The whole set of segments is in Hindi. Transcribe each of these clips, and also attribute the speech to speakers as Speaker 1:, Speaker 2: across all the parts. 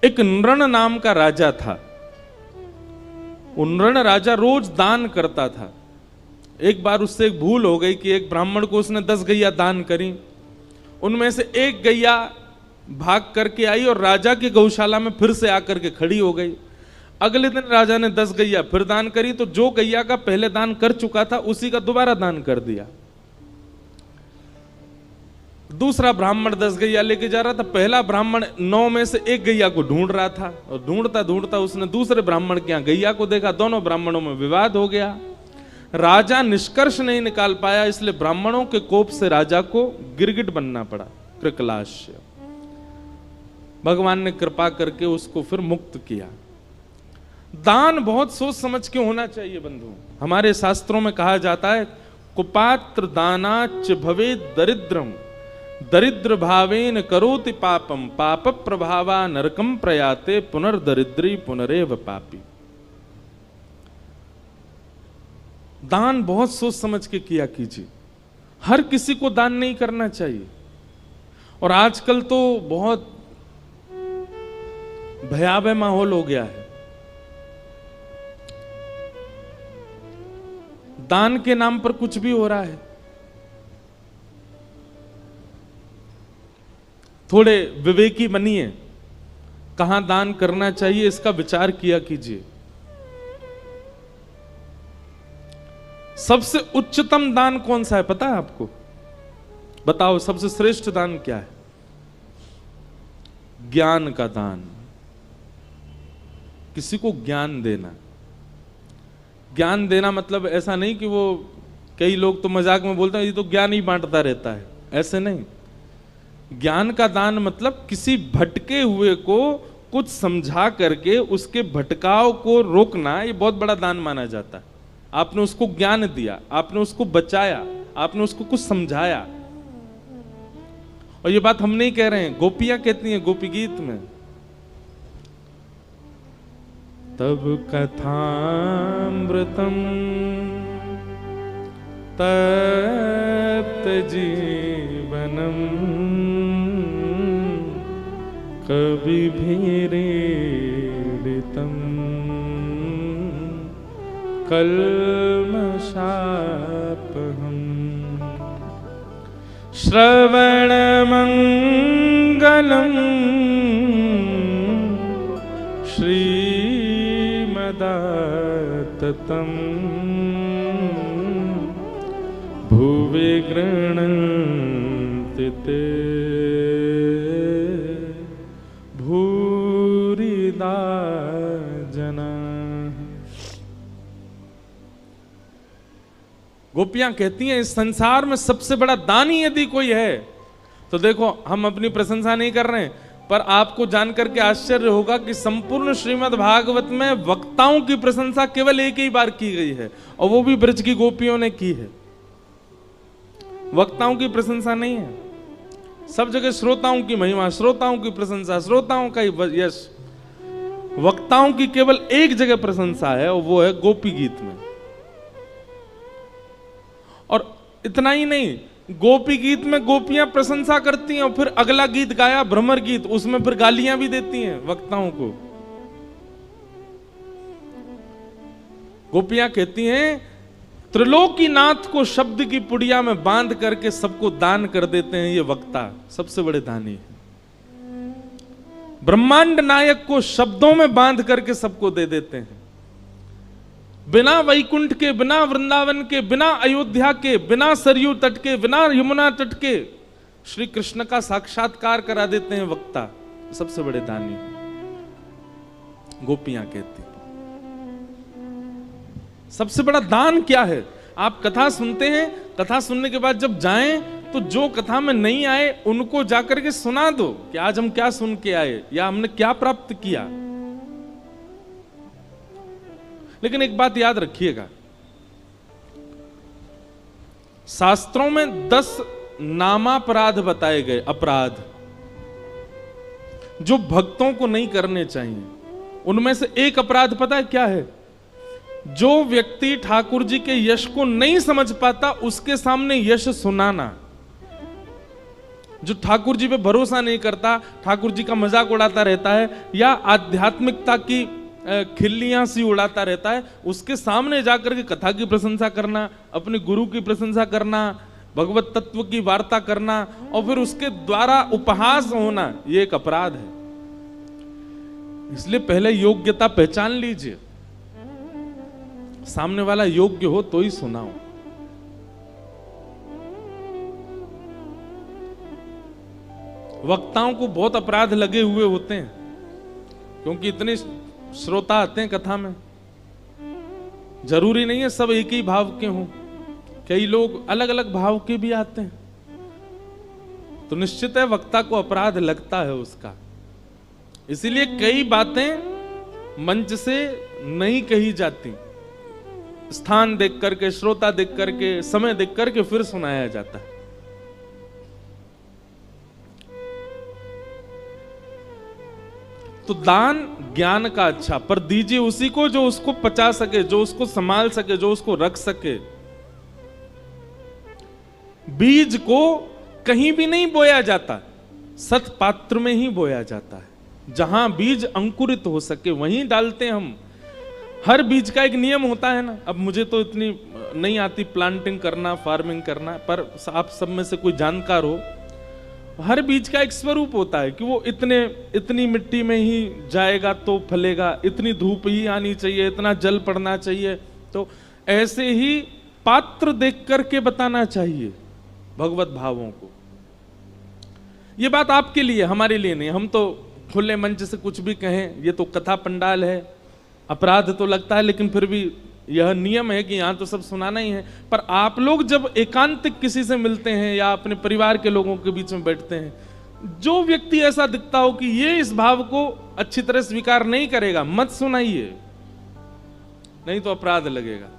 Speaker 1: एक नृण नाम का राजा था। वो नृण राजा रोज दान करता था। एक बार उससे एक भूल हो गई कि एक ब्राह्मण को उसने 10 गैया दान करी। उनमें से एक गैया भाग करके आई और राजा की गौशाला में फिर से आकर के खड़ी हो गई। अगले दिन राजा ने 10 गैया फिर दान करी, तो जो गैया का पहले दान कर चुका था उसी का दोबारा दान कर दिया। दूसरा ब्राह्मण 10 गैया लेके जा रहा था। पहला ब्राह्मण 9 में से एक गैया को ढूंढ रहा था और ढूंढता ढूंढता उसने दूसरे ब्राह्मण के यहां गैया को देखा। दोनों ब्राह्मणों में विवाद हो गया। राजा निष्कर्ष नहीं निकाल पाया, इसलिए ब्राह्मणों के कोप से राजा को गिरगिट बनना पड़ा, कृकलाश्य। भगवान ने कृपा करके उसको फिर मुक्त किया। दान बहुत सोच समझ के होना चाहिए बंधु। हमारे शास्त्रों में कहा जाता है, कुपात्र दानाच भवे दरिद्रम, दरिद्र भावेन करोति पापम, पाप प्रभावा नरकम प्रयाते, पुनर्दरिद्री पुनरेव पापी। दान बहुत सोच समझ के किया कीजिए। हर किसी को दान नहीं करना चाहिए। और आजकल तो बहुत भयावह माहौल हो गया है। दान के नाम पर कुछ भी हो रहा है। थोड़े विवेकी बनिए, कहां दान करना चाहिए इसका विचार किया कीजिए। सबसे उच्चतम दान कौन सा है पता है आपको? बताओ, सबसे श्रेष्ठ दान क्या है? ज्ञान का दान। किसी को ज्ञान देना। ज्ञान देना मतलब ऐसा नहीं कि वो, कई लोग तो मजाक में बोलते हैं ये तो ज्ञान ही बांटता रहता है, ऐसे नहीं। ज्ञान का दान मतलब किसी भटके हुए को कुछ समझा करके उसके भटकाव को रोकना, ये बहुत बड़ा दान माना जाता है। आपने उसको ज्ञान दिया, आपने उसको बचाया, आपने उसको कुछ समझाया। और ये बात हम नहीं कह रहे हैं, गोपियां कहती हैं गोपी गीत में, तब कथामृतम तप्त जीवनम कवि भीरीडितम कल्मषापहम श्रवणमंगलम श्रीमदाततम भुवि गृह्णन्ति ते भूरिदा जना। गोपियां कहती हैं इस संसार में सबसे बड़ा दानी यदि कोई है तो देखो, हम अपनी प्रशंसा नहीं कर रहे हैं, पर आपको जानकर के आश्चर्य होगा कि संपूर्ण श्रीमद् भागवत में वक्ताओं की प्रशंसा केवल एक ही बार की गई है, और वो भी ब्रज की गोपियों ने की है। वक्ताओं की प्रशंसा नहीं है। सब जगह श्रोताओं की महिमा, श्रोताओं की प्रशंसा, श्रोताओं का यश। वक्ताओं की केवल एक जगह प्रशंसा है, और वो है गोपी गीत में। और इतना ही नहीं, गोपी गीत में गोपियां प्रशंसा करती हैं और फिर अगला गीत गाया भ्रमर गीत, उसमें फिर गालियां भी देती हैं वक्ताओं को। गोपियां कहती हैं त्रिलोकीनाथ को शब्द की पुड़िया में बांध करके सबको दान कर देते हैं ये वक्ता, सबसे बड़े दानी है। ब्रह्मांड नायक को शब्दों में बांध करके सबको दे देते हैं। बिना वैकुंठ के, बिना वृंदावन के, बिना अयोध्या के, बिना सरयू तट के, बिना यमुना तट के श्री कृष्ण का साक्षात्कार करा देते हैं वक्ता, सबसे बड़े दानी गोपियां कहती। सबसे बड़ा दान क्या है? आप कथा सुनते हैं, कथा सुनने के बाद जब जाएं तो जो कथा में नहीं आए उनको जाकर के सुना दो कि आज हम क्या सुन के आए या हमने क्या प्राप्त किया। लेकिन एक बात याद रखिएगा, शास्त्रों में 10 नामापराध बताए गए, अपराध जो भक्तों को नहीं करने चाहिए। उनमें से एक अपराध पता है क्या है? जो व्यक्ति ठाकुर जी के यश को नहीं समझ पाता उसके सामने यश सुनाना। जो ठाकुर जी पे भरोसा नहीं करता, ठाकुर जी का मजाक उड़ाता रहता है या आध्यात्मिकता की खिल्लियां सी उड़ाता रहता है, उसके सामने जाकर के कथा की प्रशंसा करना, अपने गुरु की प्रशंसा करना, भगवत तत्व की वार्ता करना और फिर उसके द्वारा उपहास होना, ये एक अपराध है। इसलिए पहले योग्यता पहचान लीजिए, सामने वाला योग्य हो तो ही सुनाओ। वक्ताओं को बहुत अपराध लगे हुए होते हैं, क्योंकि इतने श्रोता आते हैं कथा में। जरूरी नहीं है सब एक ही भाव के हों, कई लोग अलग अलग भाव के भी आते हैं, तो निश्चित है वक्ता को अपराध लगता है उसका। इसीलिए कई बातें मंच से नहीं कही जाती, स्थान देख करके, श्रोता देख करके, समय देख करके फिर सुनाया जाता है। तो दान ज्ञान का अच्छा, पर दीजिए उसी को जो उसको पचा सके, जो उसको संभाल सके, जो उसको रख सके। बीज को कहीं भी नहीं बोया जाता, सत पात्र में ही बोया जाता है। जहां बीज अंकुरित हो सके वहीं डालते हैं हम। हर बीज का एक नियम होता है ना। अब मुझे तो इतनी नहीं आती प्लांटिंग करना, फार्मिंग करना, पर आप सब में से कोई जानकार हो, हर बीज का एक स्वरूप होता है कि वो इतनी मिट्टी में ही जाएगा तो फलेगा, इतनी धूप ही आनी चाहिए, इतना जल पड़ना चाहिए। तो ऐसे ही पात्र देख करके बताना चाहिए भगवत भावों को। ये बात आपके लिए, हमारे लिए नहीं। हम तो खुले मंच से कुछ भी कहें, ये तो कथा पंडाल है, अपराध तो लगता है, लेकिन फिर भी यह नियम है कि यहां तो सब सुनाना ही है। पर आप लोग जब एकांतिक किसी से मिलते हैं या अपने परिवार के लोगों के बीच में बैठते हैं, जो व्यक्ति ऐसा दिखता हो कि ये इस भाव को अच्छी तरह स्वीकार नहीं करेगा, मत सुनाइए, नहीं तो अपराध लगेगा।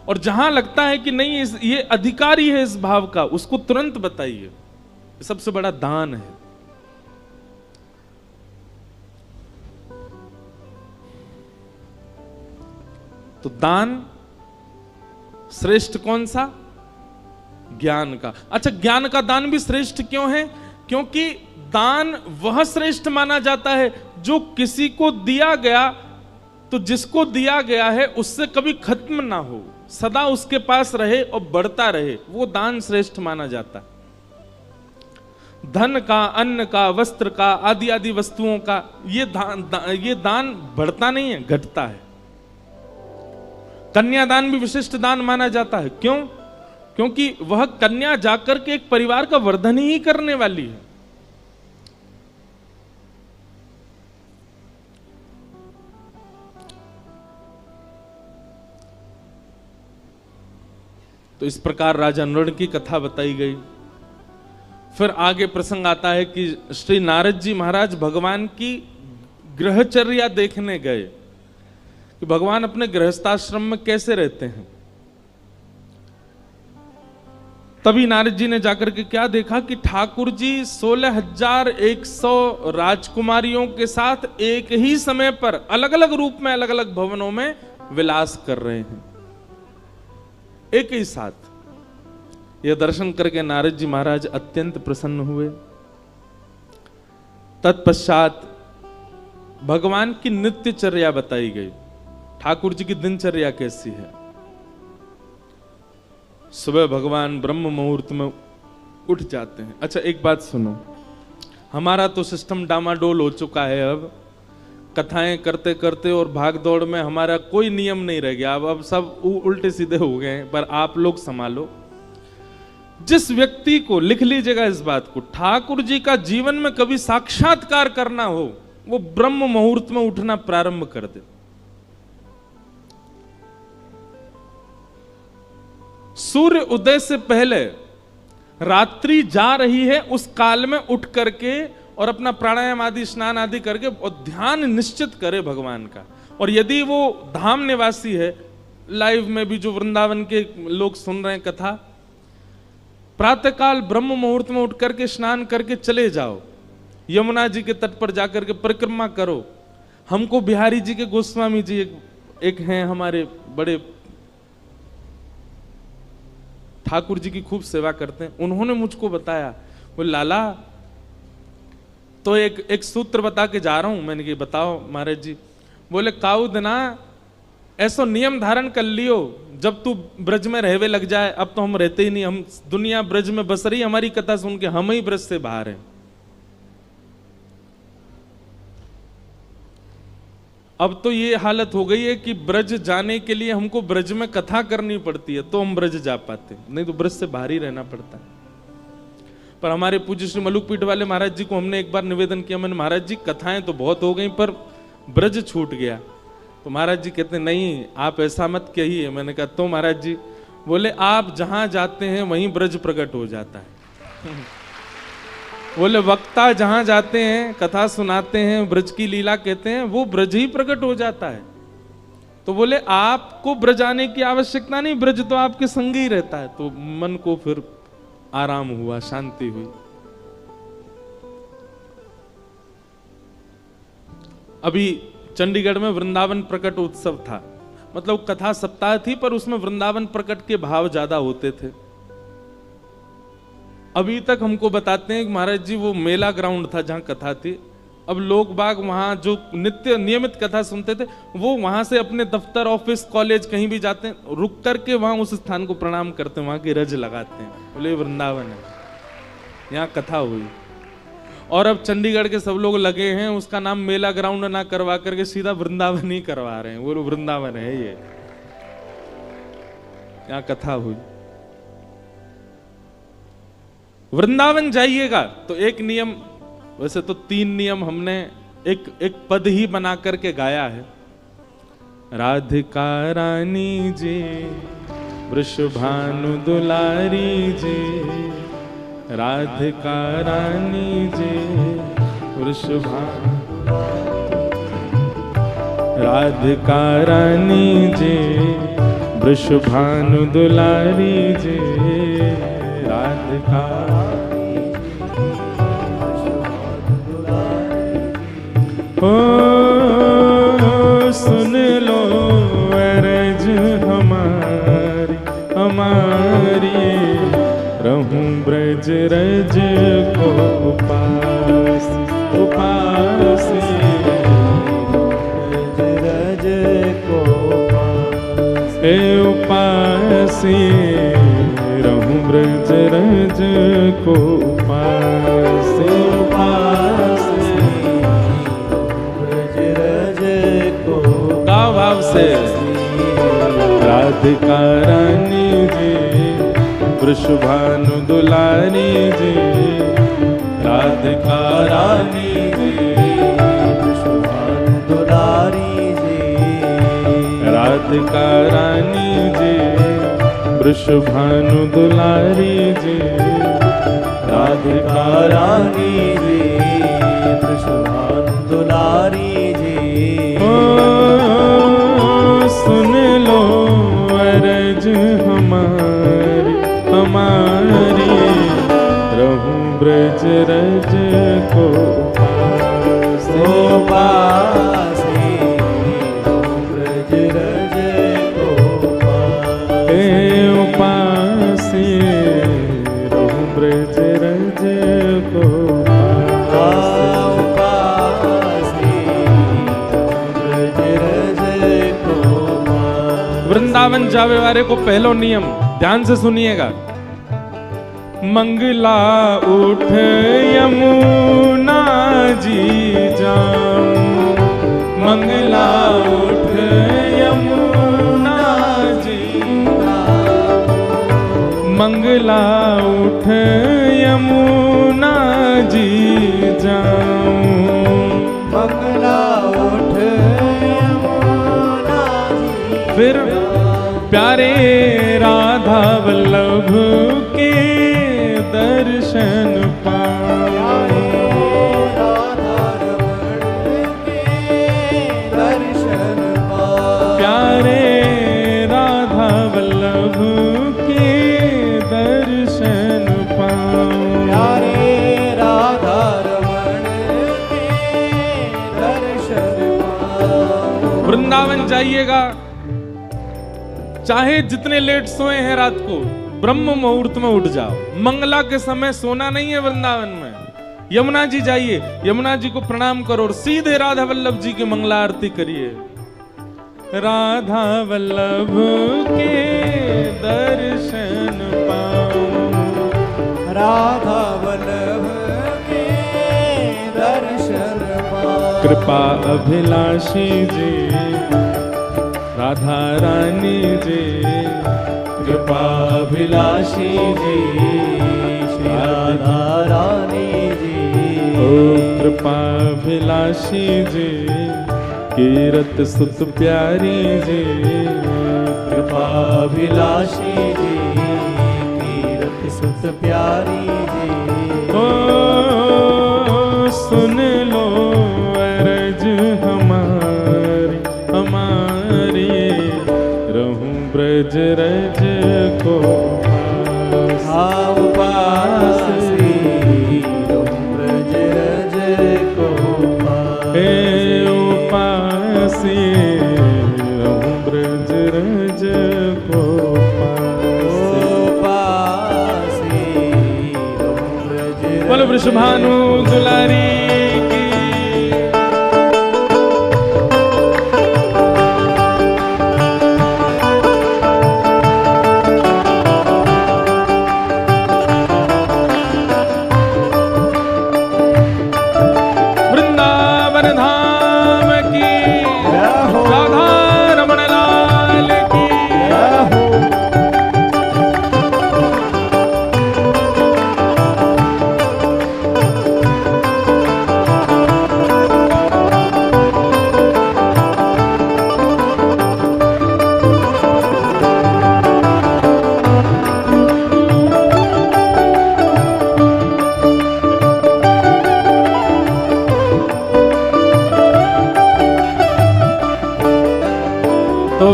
Speaker 1: और जहां लगता है कि नहीं ये अधिकारी है इस भाव का, उसको तुरंत बताइए। सबसे बड़ा दान है। तो दान श्रेष्ठ कौन सा? ज्ञान का। अच्छा, ज्ञान का दान भी श्रेष्ठ क्यों है? क्योंकि दान वह श्रेष्ठ माना जाता है जो किसी को दिया गया, तो जिसको दिया गया है उससे कभी खत्म ना हो, सदा उसके पास रहे और बढ़ता रहे, वो दान श्रेष्ठ माना जाता है। धन का, अन्न का, वस्त्र का, आदि आदि वस्तुओं का ये दान बढ़ता नहीं है, घटता है। कन्यादान भी विशिष्ट दान माना जाता है। क्यों? क्योंकि वह कन्या जाकर के एक परिवार का वर्धन ही करने वाली है। तो इस प्रकार राजा नृण की कथा बताई गई। फिर आगे प्रसंग आता है कि श्री नारद जी महाराज भगवान की गृहचर्या देखने गए कि भगवान अपने गृहस्थाश्रम में कैसे रहते हैं। तभी नारद जी ने जाकर के क्या देखा कि ठाकुर जी 16,100 राजकुमारियों के साथ एक ही समय पर अलग अलग रूप में, अलग अलग भवनों में विलास कर रहे हैं एक ही साथ। यह दर्शन करके नारद जी महाराज अत्यंत प्रसन्न हुए। तत्पश्चात भगवान की नित्यचर्या बताई गई। ठाकुर जी की दिनचर्या कैसी है? सुबह भगवान ब्रह्म मुहूर्त में उठ जाते हैं। अच्छा, एक बात सुनो, हमारा तो सिस्टम डामाडोल हो चुका है। अब कथाएं करते करते और भाग दौड़ में हमारा कोई नियम नहीं रह गया। अब सब उल्टे सीधे हो गए हैं। पर आप लोग संभालो। जिस व्यक्ति को, लिख लीजिएगा इस बात को, ठाकुर जी का जीवन में कभी साक्षात्कार करना हो, वो ब्रह्म मुहूर्त में उठना प्रारंभ कर दे। सूर्य उदय से पहले रात्रि जा रही है, उस काल में उठ करके और अपना प्राणायाम आदि, स्नान आदि करके और ध्यान निश्चित करे भगवान का। और यदि वो धाम निवासी है, लाइव में भी जो वृंदावन के लोग सुन रहे हैं कथा, प्रातःकाल ब्रह्म मुहूर्त में उठ करके स्नान करके चले जाओ, यमुना जी के तट पर जाकर के परिक्रमा करो। हमको बिहारी जी के गोस्वामी जी एक हैं हमारे बड़े, ठाकुर जी की खूब सेवा करते हैं, उन्होंने मुझको बताया, बोले लाला तो एक सूत्र बता के जा रहा हूं। मैंने कहा बताओ महाराज जी। बोले काउद ना ऐसो नियम धारण कर लियो, जब तू ब्रज में रहवे लग जाए, अब तो हम रहते ही नहीं, हम दुनिया ब्रज में बस रही, हमारी कथा सुन के हम ही ब्रज से बाहर हैं। अब तो ये हालत हो गई है कि ब्रज जाने के लिए हमको ब्रज में कथा करनी पड़ती है तो हम ब्रज जा पाते, नहीं तो ब्रज से बाहर ही रहना पड़ता है। पर हमारे पूज्य श्री मलुकपीठ वाले महाराज जी को हमने एक बार निवेदन किया, मैंने महाराज जी कथाएं तो बहुत हो गई पर ब्रज छूट गया। तो महाराज जी कहते नहीं आप ऐसा मत कहिए। मैंने कहा तो महाराज जी? बोले आप जहां जाते हैं वहीं ब्रज प्रकट हो जाता है। बोले वक्ता जहां जाते हैं, कथा सुनाते हैं, ब्रज की लीला कहते हैं, वो ब्रज ही प्रकट हो जाता है। तो बोले आपको ब्रज आने की आवश्यकता नहीं, ब्रज तो आपके संग ही रहता है। तो मन को फिर आराम हुआ, शांति हुई। अभी चंडीगढ़ में वृंदावन प्रकट उत्सव था, मतलब कथा सप्ताह थी पर उसमें वृंदावन प्रकट के भाव ज्यादा होते थे। अभी तक हमको बताते हैं कि महाराज जी वो मेला ग्राउंड था जहां कथा थी। अब लोग बाग वहां जो नित्य नियमित कथा सुनते थे वो वहां से अपने दफ्तर, ऑफिस, कॉलेज कहीं भी जाते हैं, रुक करके वहां उस स्थान को प्रणाम करते हैं, वहां की रज लगाते हैं। बोले वृंदावन है, यहाँ कथा हुई। और अब चंडीगढ़ के सब लोग लगे हैं उसका नाम मेला ग्राउंड ना करवा करके सीधा वृंदावन ही करवा रहे हैं। वो वृंदावन है ये, यहाँ कथा हुई। वृंदावन जाइएगा तो एक नियम, वैसे तो 3 नियम हमने एक पद ही बना करके गाया है। राधिका रानी जी, वृषभानु दुलारी जी, राधिका रानी जी, वृषभानु, राधिका रानी जी, वृषभानु दुलारी जी, राधिका ओ सुन लो अरज हमारी हमारी, रहूं ब्रज रज को उपास उपास, ब्रज रज को उपास, रहूं ब्रज रज को उपास उपास, ब्रज रज को भाव से। राधिका रानी जी, वृषभानु दुलारी जी, राधिका रानी जी, वृषभानु दुलारी जी, राधिका रानी जी, वृषभानु दुलारी जी, राधिका रानी जी, वृषभानु दुलारी जी। सुन लो अरज हमारी हमारी, रहूं ब्रज रज को उपास, ब्रज रज को उपास, रहूं ब्रज रज को उपास, ब्रज रज को। वृंदावन जावे वाले को पहलो नियम ध्यान से सुनिएगा। मंगला उठ यमुना जी जाऊं, मंगला उठ यमुना जी, मंगला उठ यमुना जी जाऊं, मंगला उठ यमुना जी। फिर प्यारे राधा वल्लभ के दर्शन पाए, राधा रमण के दर्शन पाए, प्यारे राधा वल्लभ के दर्शन पाऊं, प्यारे राधा रमण के दर्शन पाऊं। वृंदावन जाइएगा, चाहे जितने लेट सोए हैं रात को, ब्रह्म मुहूर्त में उठ जाओ। मंगला के समय सोना नहीं है वृंदावन में। यमुना जी जाइए, यमुना जी को प्रणाम करो और सीधे राधा वल्लभ जी की मंगला आरती करिए। राधा वल्लभ के दर्शन पाऊं,
Speaker 2: राधा वल्लभ के दर्शन पाऊं।
Speaker 1: कृपा अभिलाषी जी राधा रानी जी,
Speaker 2: कृपा अभिलाषी जी श्री राधा रानी जी।
Speaker 1: ओ कृपा अभिलाषी जी कीरत सुत प्यारी जी,
Speaker 2: कृपा अभिलाषी जी कीरत सुत प्यारी जी।
Speaker 1: ओ सुन लो अरज हमारी हमारी, रहूं ब्रज रज को
Speaker 2: पास, रहूं ब्रज रज को
Speaker 1: पास, रहूं ब्रज रज को
Speaker 2: पास, रहूं ब्रज रज।
Speaker 1: बोलो वृषभानु दुलारी की। वृंदावन धाम की, राधा रमण लाल की। तो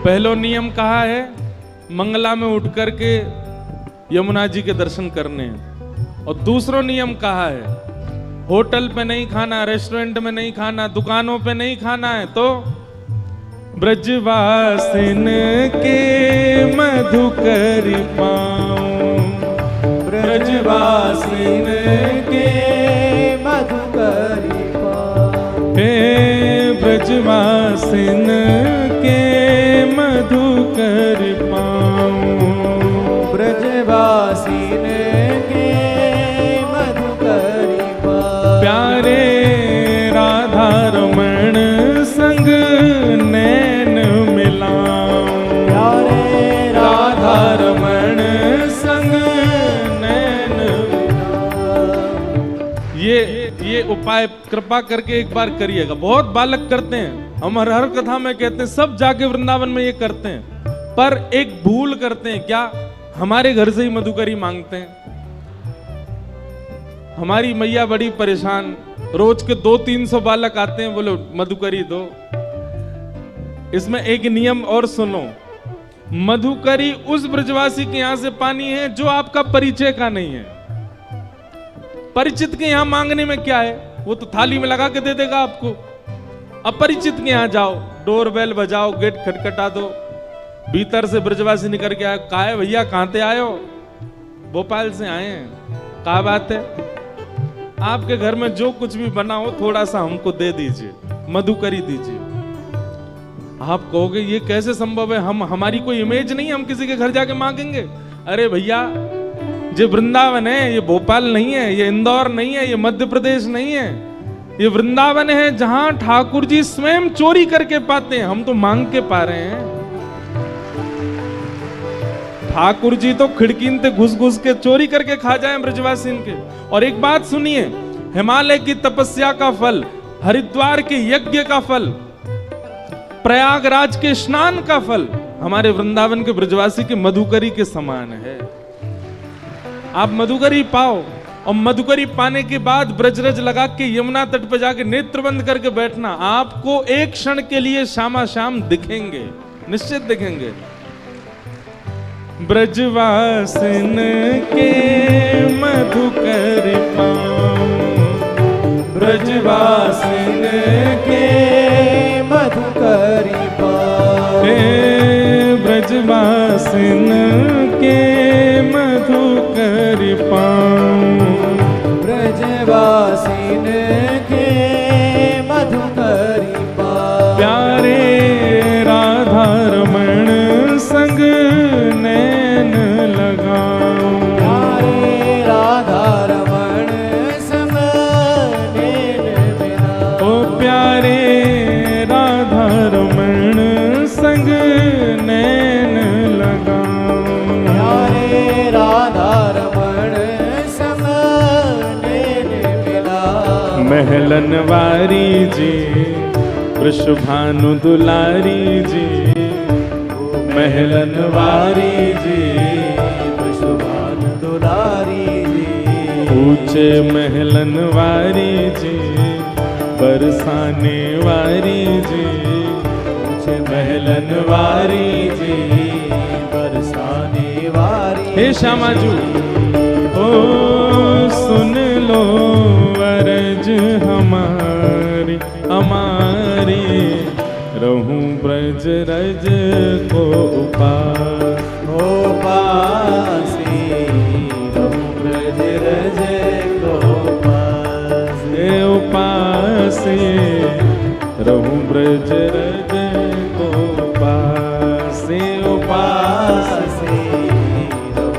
Speaker 1: पहलो नियम कहा है, मंगला में उठ करके यमुना जी के दर्शन करने हैं। और दूसरा नियम कहा है, होटल पे नहीं खाना, रेस्टोरेंट में नहीं खाना, दुकानों पे नहीं खाना है। तो ब्रजवासिन के मधुकर पाऊं,
Speaker 2: ब्रजवासिन के मधुकर पाऊं।
Speaker 1: हे ब्रजवासिन के मधुकर पाऊं,
Speaker 2: ब्रजवासिन के मधुकर पाऊं।
Speaker 1: प्यारे राधा रमण संग नैन मिलाऊं,
Speaker 2: प्यारे
Speaker 1: राधा रमण संग नैन। ये उपाय कृपा करके एक बार करिएगा। बहुत बालक करते हैं, हम हर कथा में कहते हैं, सब जाके वृंदावन में ये करते हैं, पर एक भूल करते हैं। क्या? हमारे घर से ही मधुकरी मांगते हैं। हमारी मैया बड़ी परेशान, रोज के 200-300 बालक आते हैं, बोलो मधुकरी दो। इसमें एक नियम और सुनो, मधुकरी उस ब्रजवासी के यहां से पानी है जो आपका परिचय का नहीं है। परिचित के यहां मांगने में क्या है, वो तो थाली में लगा के दे देगा आपको। अपरिचित के यहां जाओ, डोरबेल बजाओ, गेट खटखटा दो, भीतर से ब्रजवासी निकल के आए, कहा है भैया कहां से आए हो? भोपाल से आए हैं। क्या बात है? आपके घर में जो कुछ भी बना हो थोड़ा सा हमको दे दीजिए, मधुकरी दीजिए। आप कहोगे ये कैसे संभव है, हमारी कोई इमेज नहीं है, हम किसी के घर जाके मांगेंगे? अरे भैया, ये वृंदावन है, ये भोपाल नहीं है, ये इंदौर नहीं है, ये मध्य प्रदेश नहीं है, ये वृंदावन है जहां ठाकुर जी स्वयं चोरी करके पाते हैं, हम तो मांग के पा रहे हैं। ठाकुर जी तो खिड़की से घुस घुस के चोरी करके खा जाए ब्रजवासी के। और एक बात सुनिए, हिमालय की तपस्या का फल, हरिद्वार के यज्ञ का फल, प्रयागराज के स्नान का फल हमारे वृंदावन के ब्रजवासी के मधुकरी के समान है। आप मधुकरी पाओ, और मधुकरी पाने के बाद ब्रजरज लगा के यमुना तट पर जाके नेत्र बंद करके बैठना, आपको एक क्षण के लिए श्यामा श्याम दिखेंगे, निश्चित दिखेंगे। ब्रजवासिन के मधुकर पाऊं, ब्रजवासिन के
Speaker 2: मधुकर पाऊं।
Speaker 1: ब्रजवासिन ओ प्यारे राधा रमण संग नैन लगाओ,
Speaker 2: प्यारे राधा रमण संग नैन मिलाओ।
Speaker 1: महलन वारी जी वृषभानु दुलारी जी, महलन वारी जी
Speaker 2: वृषभानु दुलारी जी,
Speaker 1: ऊंचे महलन वारी जी बरसाने वारी जी,
Speaker 2: ऊंचे
Speaker 1: महलन वारी जी
Speaker 2: बरसाने वारी।
Speaker 1: हे श्यामाजू ओ सुन लो अरज हमारी हमारी, रहूं ब्रज रज को उपास,
Speaker 2: ओ पासी रहूं ब्रज रज को पासी,
Speaker 1: उपासे रहूं ब्रज रज को उपासे, उपासे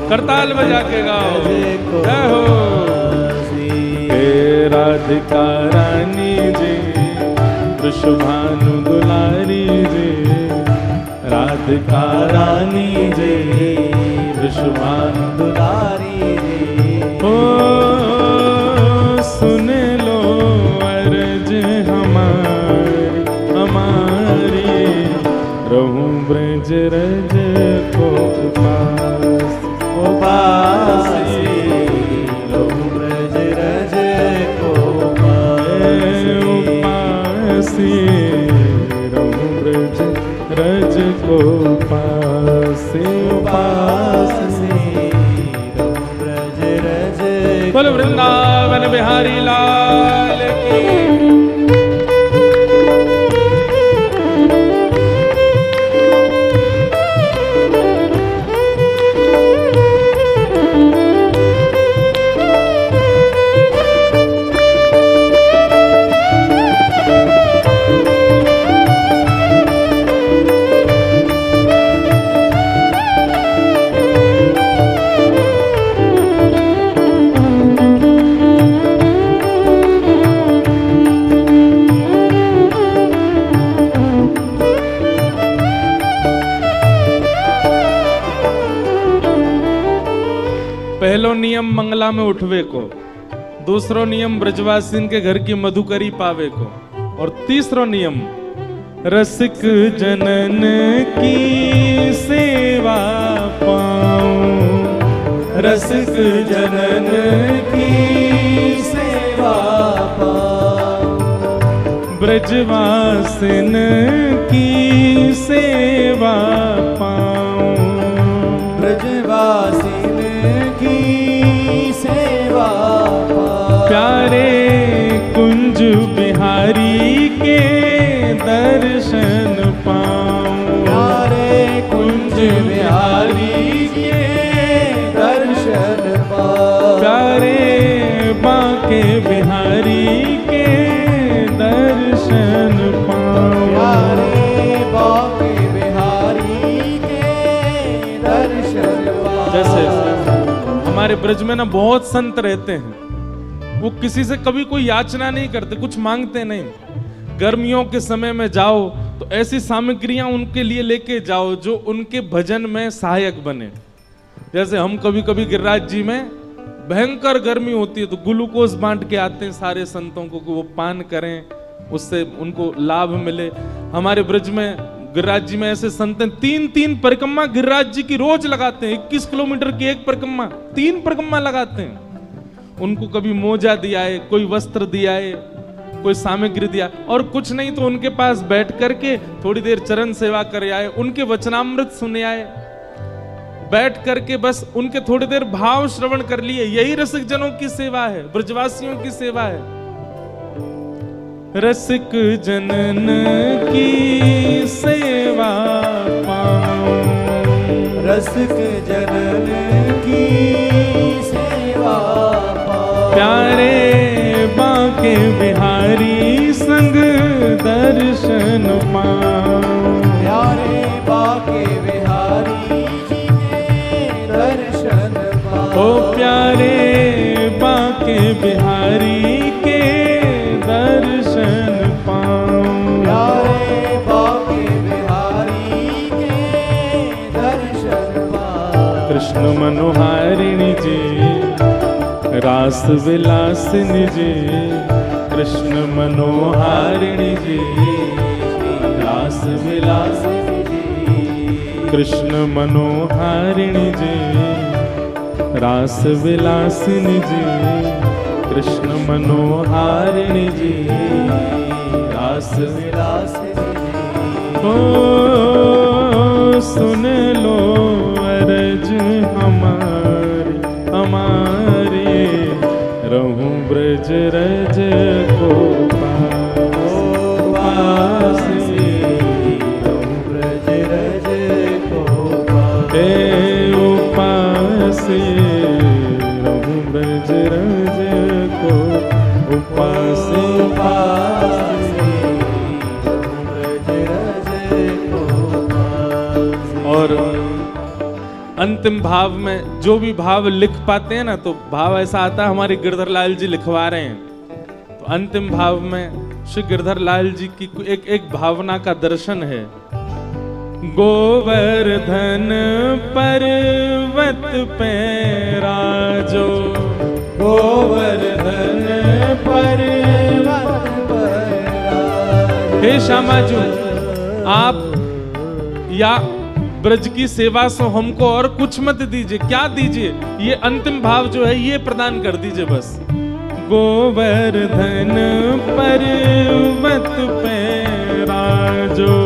Speaker 1: करताल बजा के गाओ जय हो। हे राधिका रानी जी वृषभानु दुलारी जी, राधिका रानी जी वृषभानु
Speaker 2: दुलारी जी,
Speaker 1: ओ सुन लो अरज हमारी हमारी, रहूं ब्रज रज को उपास,
Speaker 2: उपासी रहूं ब्रज रज को पासी,
Speaker 1: उपासी रहूं ब्रज रज को उपासी, उपासी
Speaker 2: रहूं ब्रज रज
Speaker 1: बोल वृंदावन बिहारी लाल की। पहलो नियम मंगला में उठवे को, दूसरो नियम ब्रजवासीन के घर की मधुकरी पावे को, और तीसरो नियम रसिक जनन की सेवा पाऊं,
Speaker 2: रसिक जनन की सेवा पाऊं,
Speaker 1: ब्रजवासिन की सेवा पाऊं,
Speaker 2: ब्रजवासिन की सेवा पाऊं,
Speaker 1: प्यारे कुंज बिहारी के दर्शन पाऊं,
Speaker 2: प्यारे कुंज बिहारी के दर्शन पाऊं,
Speaker 1: प्यारे बांके बिहारी के दर्शन पाऊं,
Speaker 2: प्यारे बांके बिहारी के दर्शन पाऊं।
Speaker 1: जैसे हमारे ब्रज में ना बहुत संत रहते हैं, वो किसी से कभी कोई याचना नहीं करते, कुछ मांगते नहीं। गर्मियों के समय में जाओ तो ऐसी सामग्रियां उनके लिए लेके जाओ जो उनके भजन में सहायक बने। जैसे हम कभी कभी गिरिराज जी में भयंकर गर्मी होती है तो ग्लूकोज बांट के आते हैं सारे संतों को कि वो पान करें, उससे उनको लाभ मिले। हमारे ब्रज में गिरिराज जी में ऐसे संत हैं, 3 परिक्रमा गिरिराज जी की रोज लगाते हैं। 21 किलोमीटर की एक परिक्रमा, 3 परिक्रमा लगाते हैं। उनको कभी मोजा दिया है, कोई वस्त्र दिया है, कोई सामग्री दिया, और कुछ नहीं तो उनके पास बैठ करके थोड़ी देर चरण सेवा कर आए, उनके वचनामृत सुने आए, बैठ करके बस उनके थोड़ी देर भाव श्रवण कर लिए। यही रसिक जनों की सेवा है, ब्रजवासियों की सेवा है। रसिक जनन की सेवा पाऊं,
Speaker 2: रसिक जनन की सेवा पाऊं,
Speaker 1: प्यारे बांके बिहारी संग दर्शन पाऊं,
Speaker 2: प्यारे बांके बिहारी जी के दर्शन पाऊं,
Speaker 1: ओ प्यारे बांके बिहारी के दर्शन कृष्ण मनोहारिणी जी, रास विलासिनी जी, कृष्ण मनोहारिणी जी, रास विलासिनी जी, कृष्ण मनोहारिणी जी, रास विलासिनी जी, कृष्ण मनोहारिणी जी, रास विलासिनी जी। ओ सुन लो अरज हमारी हमारी, रहूं ब्रज रज को पास, रहूं ब्रज रज को उपास, रहूं ब्रज रज को उपास, और अंतिम भाव में जो भी भाव लिख पाते हैं ना, तो भाव ऐसा आता है, हमारे गिरधर लाल जी लिखवा रहे हैं, तो अंतिम भाव में श्री गिरधर लाल जी की एक भावना का दर्शन है। गोवर्धन पर्वत पे राजो, गोवर्धन पर्वत पर। हे श्यामा जी, आप या ब्रज की सेवा से हमको और कुछ मत दीजिए, क्या दीजिए, ये अंतिम भाव जो है ये प्रदान कर दीजिए बस। गोवर्धन पर्वत पे राजो,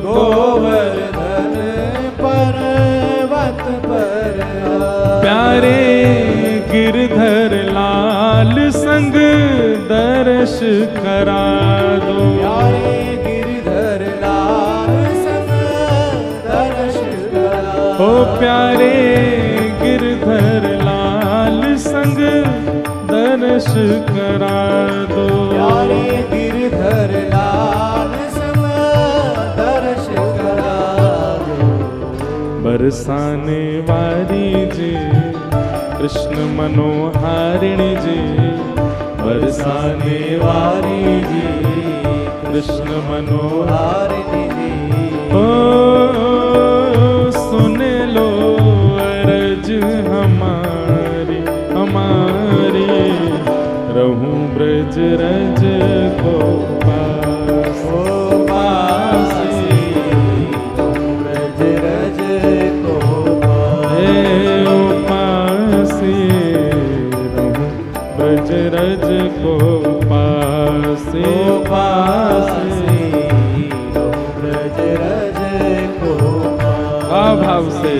Speaker 1: गोवर्धन पर्वत पर प्यारे गिरधर लाल संग दर्श करा दो, प्यारे गिरधर लाल संग दर्श करा दो, ओ प्यारे गिरधर लाल संग दर्श करा दो, प्यारे गिरधर लाल संग दर्श करा दो। बरसाने वाली जी, कृष्ण मनोहारिणी जी, बरसाने वाली जी, कृष्ण मनोहारिणी जी। ओ सुन लो अरज हमारी हमारी, रहूं ब्रज रज को पास, पास, ब्रज रज को पास, रहूं ब्रज रज को पास, पास, ब्रज रज को पास। भाव से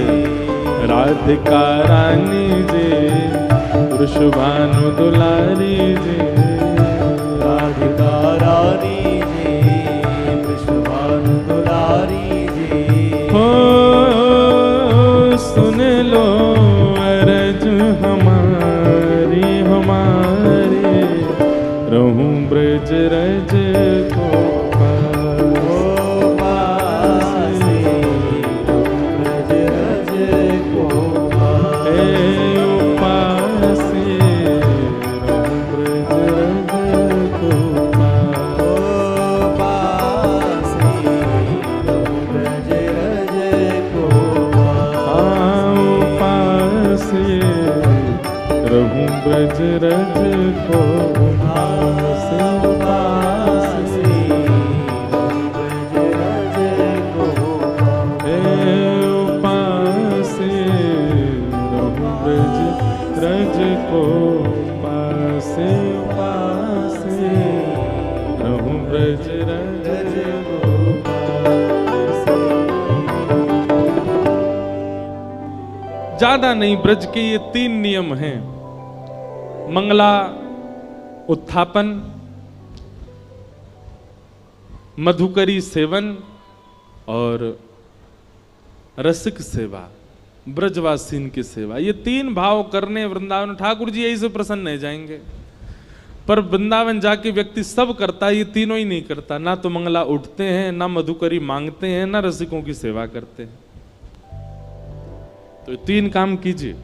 Speaker 1: राधिका रानी जी, वृषभानु दुलारी जी, राधिका रानी जी, वृषभानु दुलारी जी। हो सुन लो अरज हमारी हमारी, रहूं ब्रज रज को ब्रज रज को पास, पास, ब्रज रज को पास, रहूं ब्रज रज को पास, पास, रहूं ब्रज रज को पास। ज्यादा नहीं, ब्रज के ये 3 नियम हैं। मंगला उत्थापन, मधुकरी सेवन और रसिक सेवा, ब्रजवासीन की सेवा। ये 3 भाव करने वृंदावन, ठाकुर जी यही से प्रसन्न रह जाएंगे। पर वृंदावन जाके व्यक्ति सब करता है, ये तीनों ही नहीं करता। ना तो मंगला उठते हैं, ना मधुकरी मांगते हैं, ना रसिकों की सेवा करते हैं। तो 3 काम कीजिए।